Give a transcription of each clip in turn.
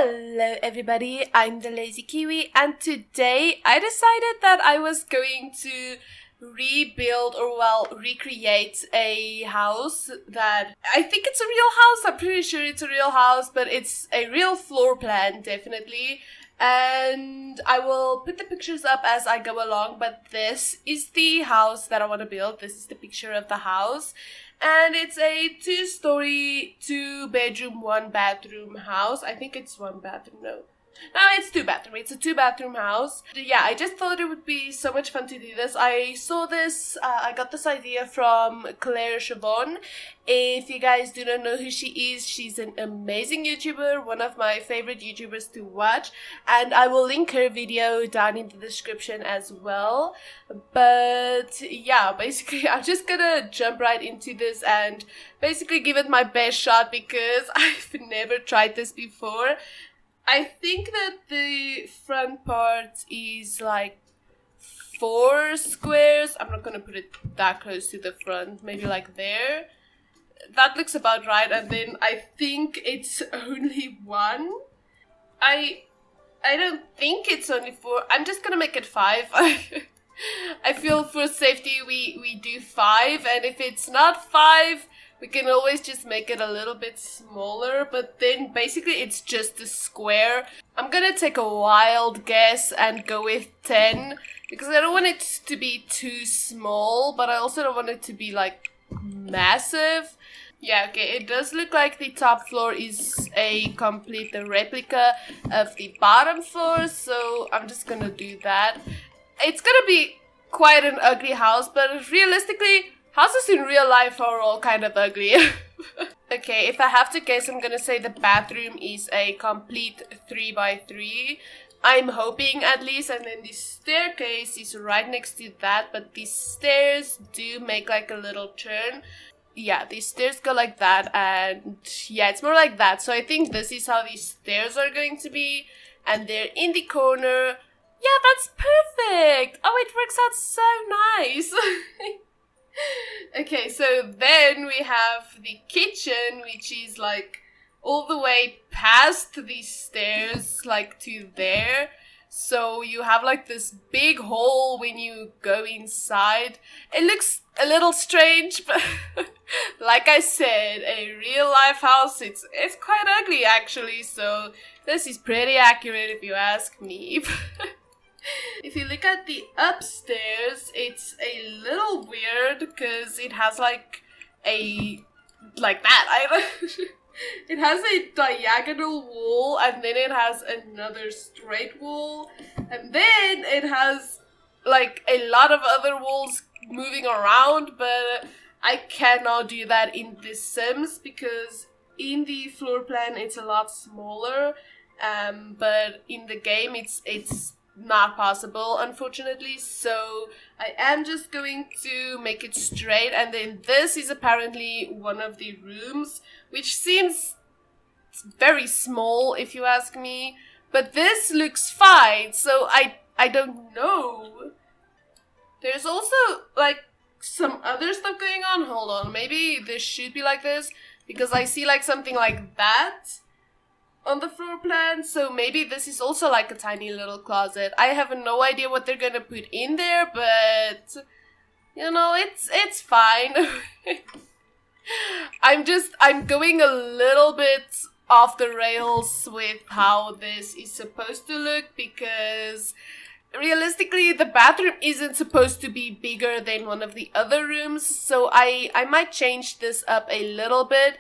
Hello everybody, I'm the Lazy Kiwi, and today I decided that I was going to rebuild recreate a house that I think it's a real house. I'm pretty sure it's a real house, but it's a real floor plan, definitely. And I will put the pictures up as I go along, but this is the house that I want to build. This is the picture of the house. And it's a 2-story, 2-bedroom, 1-bathroom house. I think it's 1 bathroom, no, it's 2-bathroom. It's a 2-bathroom house. Yeah, I just thought it would be so much fun to do this. I saw this, I got this idea from Clare. If you guys do not know who she is, she's an amazing YouTuber, one of my favorite YouTubers to watch, and I will link her video down in the description as well. But yeah, basically I'm just gonna jump right into this and basically give it my best shot because I've never tried this before. I think that the front part is like 4 squares. I'm not gonna put it that close to the front, maybe like there. That looks about right, and then I think it's only 1. I don't think it's only 4. I'm just gonna make it 5. I feel for safety we do 5, and if it's not 5, we can always just make it a little bit smaller, but then basically it's just a square. I'm gonna take a wild guess and go with 10, because I don't want it to be too small, but I also don't want it to be like massive. Yeah, okay, it does look like the top floor is a complete replica of the bottom floor, so I'm just gonna do that. It's gonna be quite an ugly house, but realistically, houses in real life are all kind of ugly. Okay, if I have to guess, I'm gonna say the bathroom is a complete 3x3. I'm hoping at least, and then the staircase is right next to that, but the stairs do make like a little turn. Yeah, these stairs go like that, and yeah, it's more like that. So I think this is how these stairs are going to be, and they're in the corner. Yeah, that's perfect! Oh, it works out so nice! Okay, so then we have the kitchen, which is like all the way past these stairs, like to there. So you have like this big hole when you go inside. It looks a little strange, but like I said, a real life house, it's quite ugly actually, so this is pretty accurate if you ask me. If you look at the upstairs, it's a little weird because it has like that. It has a diagonal wall, and then it has another straight wall, and then it has like a lot of other walls moving around, but I cannot do that in The Sims because in the floor plan it's a lot smaller, but in the game it's not possible, unfortunately, so I am just going to make it straight. And then this is apparently one of the rooms, which seems very small if you ask me, but this looks fine, so I don't know. There's also like some other stuff going on. Hold on, maybe this should be like this, because I see like something like that on the floor plan, so maybe this is also like a tiny little closet. I have no idea what they're gonna put in there, but you know, it's fine. I'm going a little bit off the rails with how this is supposed to look, because realistically the bathroom isn't supposed to be bigger than one of the other rooms, so I might change this up a little bit.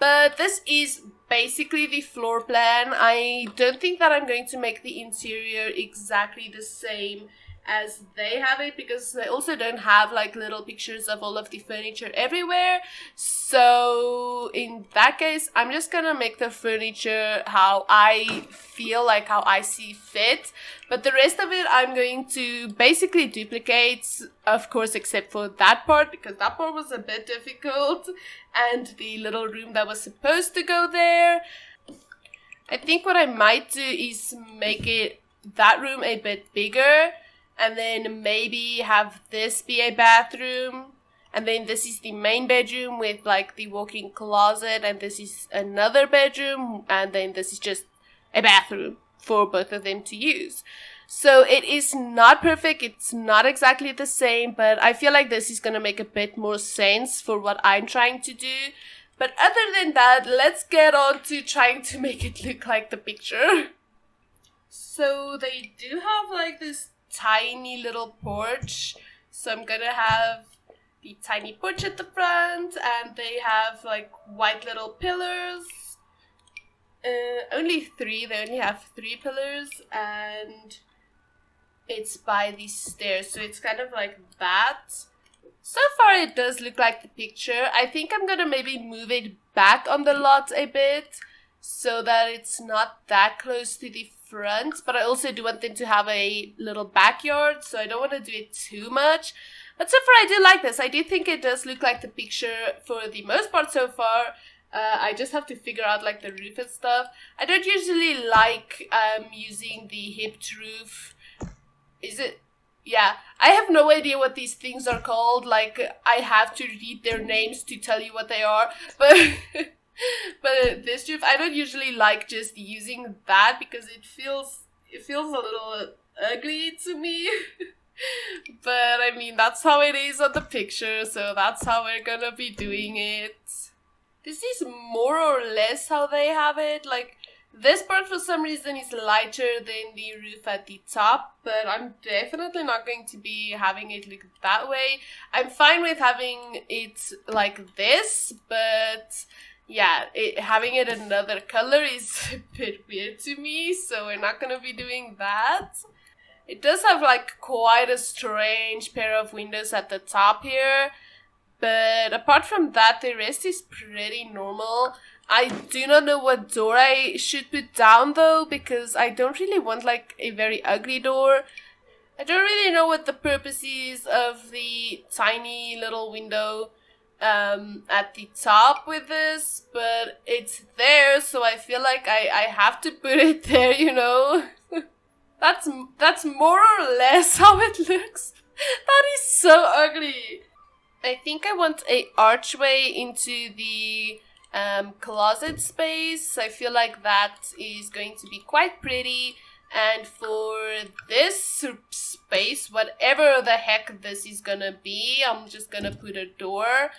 But this is basically the floor plan. I don't think that I'm going to make the interior exactly the same as they have it, because they also don't have like little pictures of all of the furniture everywhere. So in that case, I'm just gonna make the furniture how I feel, like how I see fit. But the rest of it I'm going to basically duplicate, of course, except for that part, because that part was a bit difficult, and the little room that was supposed to go there. I think what I might do is make that room a bit bigger, and then maybe have this be a bathroom, and then this is the main bedroom with like the walk-in closet, and this is another bedroom, and then this is just a bathroom for both of them to use. So it is not perfect, it's not exactly the same, but I feel like this is gonna make a bit more sense for what I'm trying to do. But other than that, let's get on to trying to make it look like the picture. So they do have like this tiny little porch. So I'm gonna have the tiny porch at the front, and they have like white little pillars. Only 3, they only have 3 pillars, and it's by these stairs, so it's kind of like that. So far it does look like the picture. I think I'm gonna maybe move it back on the lot a bit so that it's not that close to the front, but I also do want them to have a little backyard, so I don't want to do it too much. But so far I do like this. I do think it does look like the picture for the most part so far. I just have to figure out like the roof and stuff. I don't usually like using the hipped roof. Is it? Yeah, I have no idea what these things are called. Like, I have to read their names to tell you what they are. But but this roof, I don't usually like just using that because it feels a little ugly to me. But I mean, that's how it is on the picture, so that's how we're gonna be doing it. This is more or less how they have it. Like, this part for some reason is lighter than the roof at the top, but I'm definitely not going to be having it look that way. I'm fine with having it like this, but yeah, having it another color is a bit weird to me, so we're not going to be doing that. It does have like quite a strange pair of windows at the top here, but apart from that, the rest is pretty normal. I do not know what door I should put down though, because I don't really want like a very ugly door. I don't really know what the purpose is of the tiny little window at the top with this, but it's there, so I feel like I have to put it there, you know. That's more or less how it looks. That is so ugly. I think I want a archway into the closet space. I feel like that is going to be quite pretty, and for this space, whatever the heck this is gonna be, I'm just gonna put a door.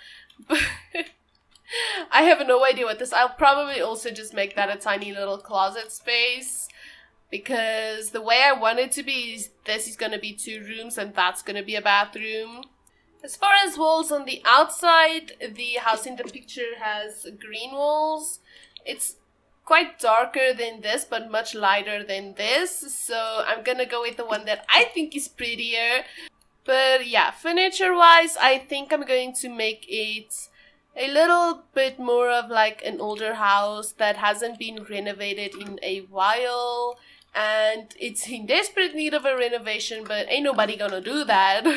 I have no idea what this. I'll probably also just make that a tiny little closet space, because the way I want it to be is this is gonna be 2 rooms and that's gonna be a bathroom. As far as walls on the outside, the house in the picture has green walls. It's quite darker than this, but much lighter than this. So I'm gonna go with the one that I think is prettier. But yeah, furniture-wise, I think I'm going to make it a little bit more of like an older house that hasn't been renovated in a while. And it's in desperate need of a renovation, but ain't nobody gonna do that.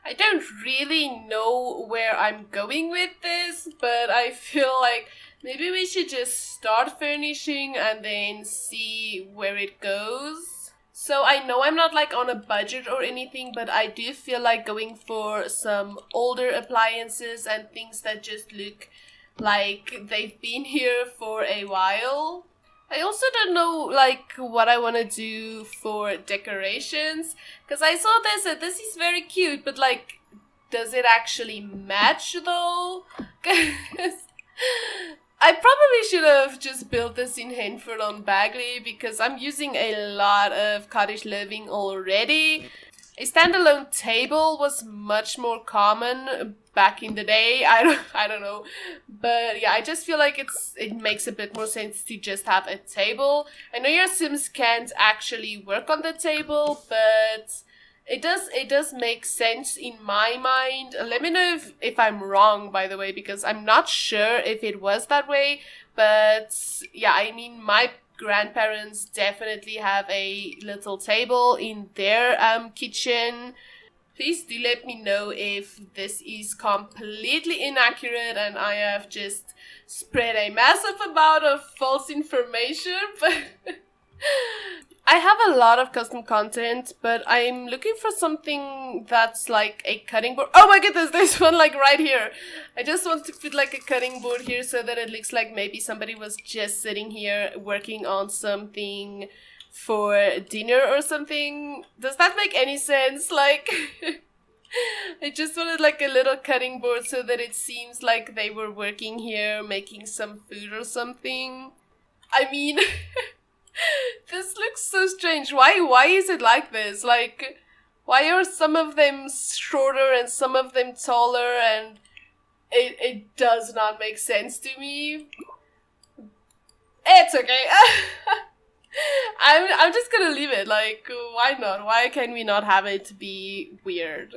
I don't really know where I'm going with this, but I feel like maybe we should just start furnishing and then see where it goes. So I know I'm not like on a budget or anything, but I do feel like going for some older appliances and things that just look like they've been here for a while. I also don't know, like, what I want to do for decorations, because I saw this and this is very cute, but, like, does it actually match, though? Because I probably should have just built this in Henford on Bagley, because I'm using a lot of cottage living already. A standalone table was much more common back in the day. I don't know, but yeah, I just feel like it makes a bit more sense to just have a table. I know your Sims can't actually work on the table, but it does make sense in my mind. Let me know if I'm wrong, by the way, because I'm not sure if it was that way. But yeah, I mean, my grandparents definitely have a little table in their kitchen. Please do let me know if this is completely inaccurate and I have just spread a massive amount of false information. But I have a lot of custom content, but I'm looking for something that's like a cutting board. Oh my goodness, there's one like right here. I just want to put like a cutting board here so that it looks like maybe somebody was just sitting here working on something for dinner or something. Does that make any sense? Like, I just wanted like a little cutting board so that it seems like they were working here making some food or something. I mean... This looks so strange. Why is it like this? Like, why are some of them shorter and some of them taller, and it does not make sense to me. It's okay. I'm just gonna leave it. Like, why not? Why can we not have it be weird?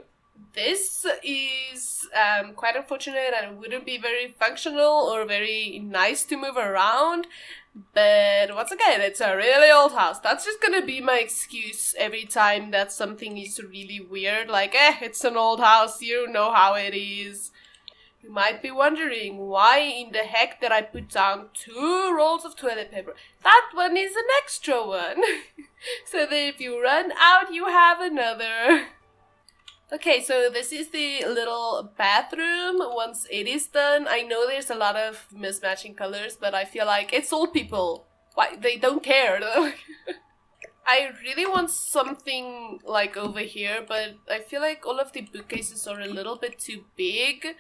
This is quite unfortunate and wouldn't be very functional or very nice to move around. But once again, it's a really old house. That's just gonna be my excuse every time that something is really weird. Like, it's an old house, you know how it is. You might be wondering, why in the heck did I put down 2 rolls of toilet paper? That one is an extra one. So that if you run out, you have another. Okay, so this is the little bathroom. Once it is done, I know there's a lot of mismatching colors, but I feel like it's old people. Why? They don't care. I really want something like over here, but I feel like all of the bookcases are a little bit too big.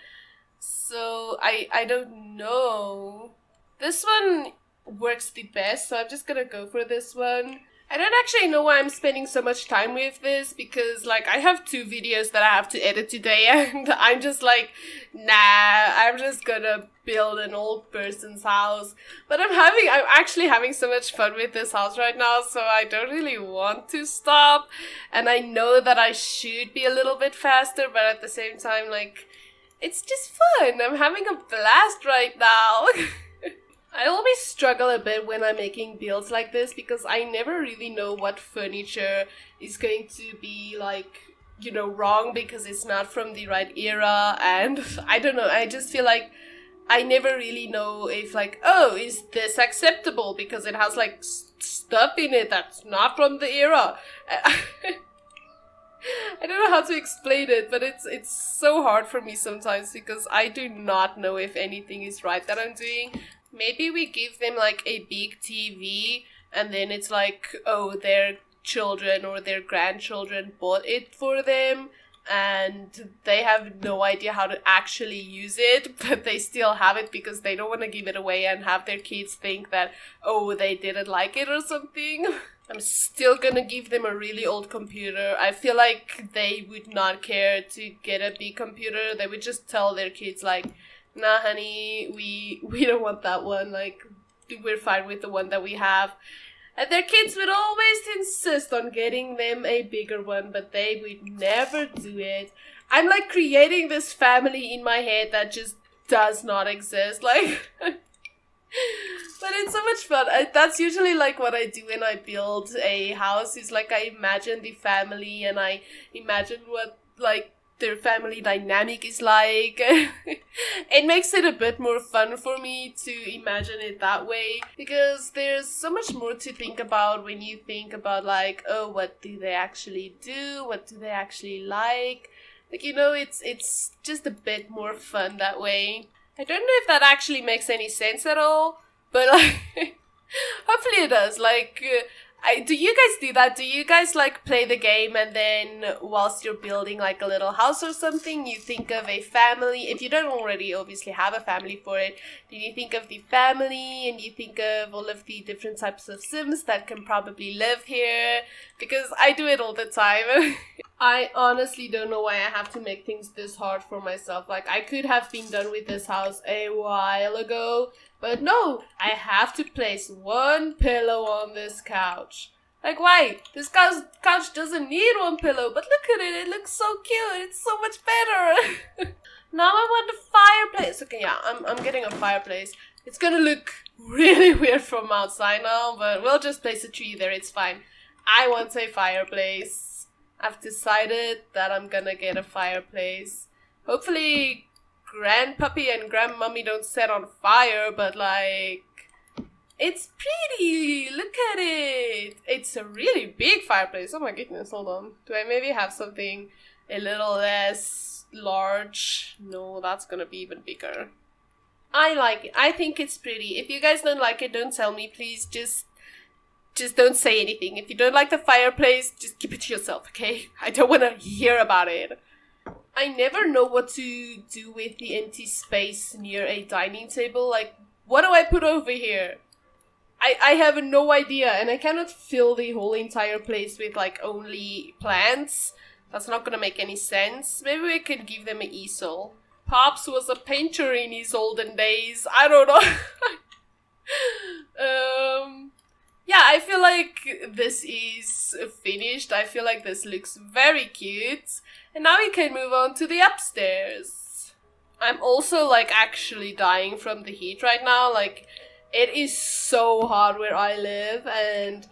So I don't know. This one works the best, so I'm just gonna go for this one. I don't actually know why I'm spending so much time with this, because like I have 2 videos that I have to edit today, and I'm just like, nah, I'm just gonna build an old person's house. But I'm actually having so much fun with this house right now, so I don't really want to stop. And I know that I should be a little bit faster, but at the same time, like, it's just fun. I'm having a blast right now. I always struggle a bit when I'm making builds like this, because I never really know what furniture is going to be, like, you know, wrong because it's not from the right era, and I don't know, I just feel like I never really know if, like, oh, is this acceptable because it has, like, stuff in it that's not from the era. I don't know how to explain it, but it's so hard for me sometimes because I do not know if anything is right that I'm doing. Maybe we give them like a big TV and then it's like, oh, their children or their grandchildren bought it for them and they have no idea how to actually use it, but they still have it because they don't want to give it away and have their kids think that, oh, they didn't like it or something. I'm still gonna give them a really old computer. I feel like they would not care to get a big computer. They would just tell their kids like, nah, honey, we don't want that one. Like, we're fine with the one that we have. And their kids would always insist on getting them a bigger one, but they would never do it. I'm like creating this family in my head that just does not exist. Like, but it's so much fun. That's usually like what I do when I build a house. Is like I imagine the family and I imagine what like their family dynamic is like. It makes it a bit more fun for me to imagine it that way, because there's so much more to think about when you think about like, oh, what do they actually do? What do they actually like? Like, you know, it's just a bit more fun that way. I don't know if that actually makes any sense at all, but like, hopefully it does. Like, do you guys do that? Do you guys like play the game and then whilst you're building like a little house or something, you think of a family? If you don't already obviously have a family for it, do you think of the family and you think of all of the different types of Sims that can probably live here? Because I do it all the time. I honestly don't know why I have to make things this hard for myself. Like, I could have been done with this house a while ago, but no, I have to place one pillow on this couch. Like, why? This couch doesn't need one pillow, but look at it. It looks so cute. It's so much better. Now I want a fireplace. Okay, yeah, I'm getting a fireplace. It's gonna look really weird from outside now, but we'll just place a tree there. It's fine. I want a fireplace. I've decided that I'm gonna get a fireplace. Hopefully Grandpuppy and Grandmummy don't set on fire, but like, It's pretty! Look at it! It's a really big fireplace. Oh my goodness, hold on. Do I maybe have something a little less large? No, that's gonna be even bigger. I like it. I think it's pretty. If you guys don't like it, don't tell me, please. Just don't say anything. If you don't like the fireplace, just keep it to yourself, okay? I don't want to hear about it. I never know what to do with the empty space near a dining table. Like, what do I put over here? I have no idea, and I cannot fill the whole entire place with, like, only plants. That's not gonna make any sense. Maybe we could give them an easel. Pops was a painter in his olden days. I don't know. Yeah, I feel like this is finished. I feel like this looks very cute. And now we can move on to the upstairs. I'm also, like, actually dying from the heat right now. Like, it is so hot where I live, and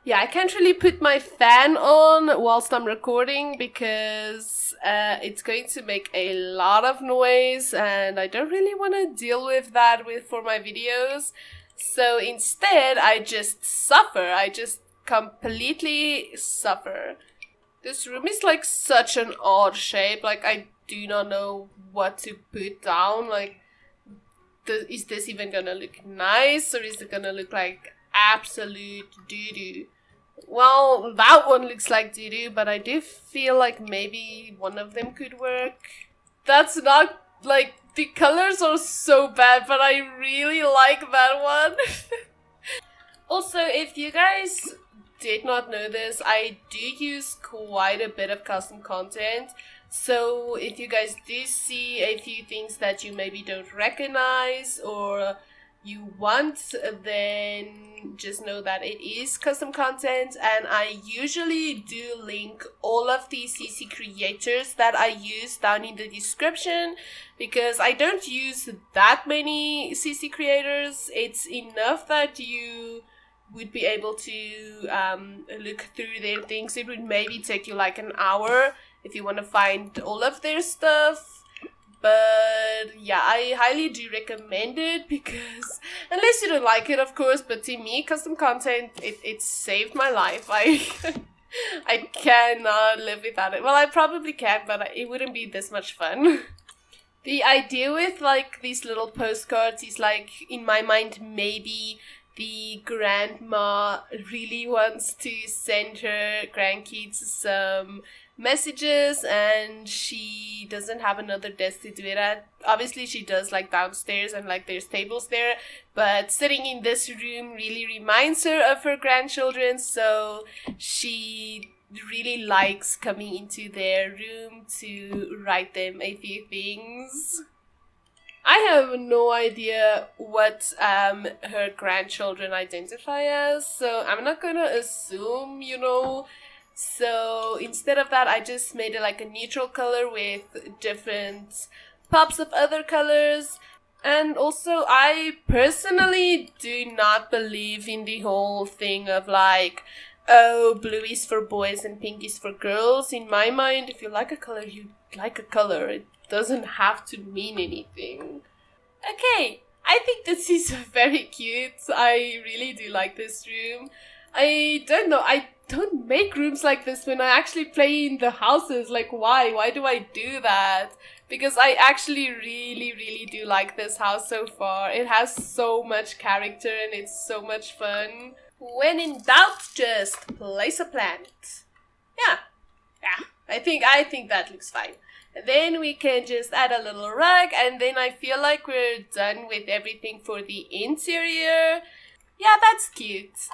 yeah, I can't really put my fan on whilst I'm recording because it's going to make a lot of noise, and I don't really want to deal with that for my videos. So instead, I just suffer. I just completely suffer. This room is like such an odd shape. Like, I do not know what to put down. Like, is this even gonna look nice, or is it gonna look like absolute doo-doo? Well, that one looks like doo-doo, but I do feel like maybe one of them could work. That's not, like, the colors are so bad, but I really like that one. Also, if you guys did not know this, I do use quite a bit of custom content. So if you guys do see a few things that you maybe don't recognize or you want, then just know that it is custom content, and I usually do link all of the CC creators that I use down in the description, because I don't use that many CC creators. It's enough that you would be able to look through their things. It would maybe take you like an hour if you want to find all of their stuff. But yeah, I highly do recommend it, because unless you don't like it, of course, but to me, custom content, it saved my life. I cannot live without it. Well, I probably can, but it wouldn't be this much fun. The idea with, like, these little postcards is, like, in my mind, maybe the grandma really wants to send her grandkids some messages, and she doesn't have another desk to do it at. Obviously, she does, like, downstairs, and, like, there's tables there, but sitting in this room really reminds her of her grandchildren, so she really likes coming into their room to write them a few things. I have no idea what her grandchildren identify as, so I'm not gonna assume, you know. So instead of that, I just made it like a neutral color with different pops of other colors. And also, I personally do not believe in the whole thing of, like, oh, blue is for boys and pink is for girls. In my mind, if you like a color, you like a color. It doesn't have to mean anything. Okay, I think this is very cute. I really do like this room. I don't know, I don't make rooms like this when I actually play in the houses. Like, why? Why do I do that? Because I actually really do like this house so far. It has so much character and it's so much fun. When in doubt, just place a plant. Yeah, I think that looks fine. Then we can just add a little rug, and then I feel like we're done with everything for the interior. Yeah, that's cute.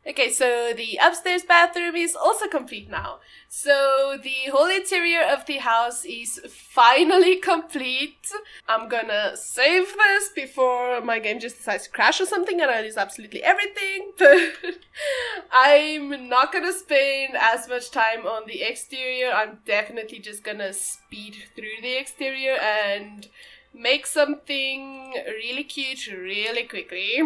Okay, so the upstairs bathroom is also complete now. So the whole interior of the house is finally complete. I'm gonna save this before my game just decides to crash or something and I lose absolutely everything. But I'm not gonna spend as much time on the exterior. I'm definitely just gonna speed through the exterior and make something really cute really quickly.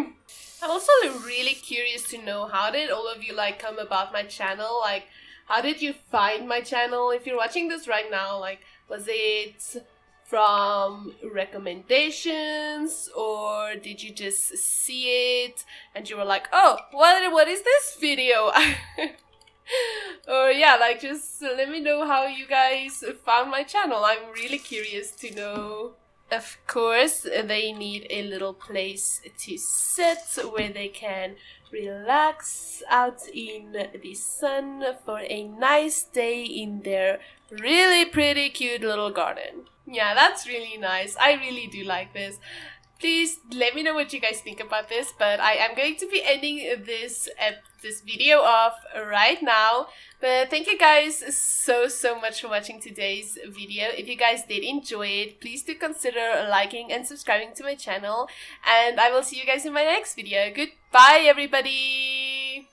I'm also really curious to know, how did all of you, like, come about my channel? Like, how did you find my channel? If you're watching this right now, like, was it from recommendations, or did you just see it and you were like, oh, what is this video? Or yeah, like just let me know how you guys found my channel. I'm really curious to know. Of course, they need a little place to sit where they can relax out in the sun for a nice day in their really pretty cute little garden. Yeah, that's really nice. I really do like this. Please let me know what you guys think about this, but I am going to be ending this video off right now. But thank you guys so much for watching today's video. If you guys did enjoy it, please do consider liking and subscribing to my channel, and I will see you guys in my next video. Goodbye, everybody!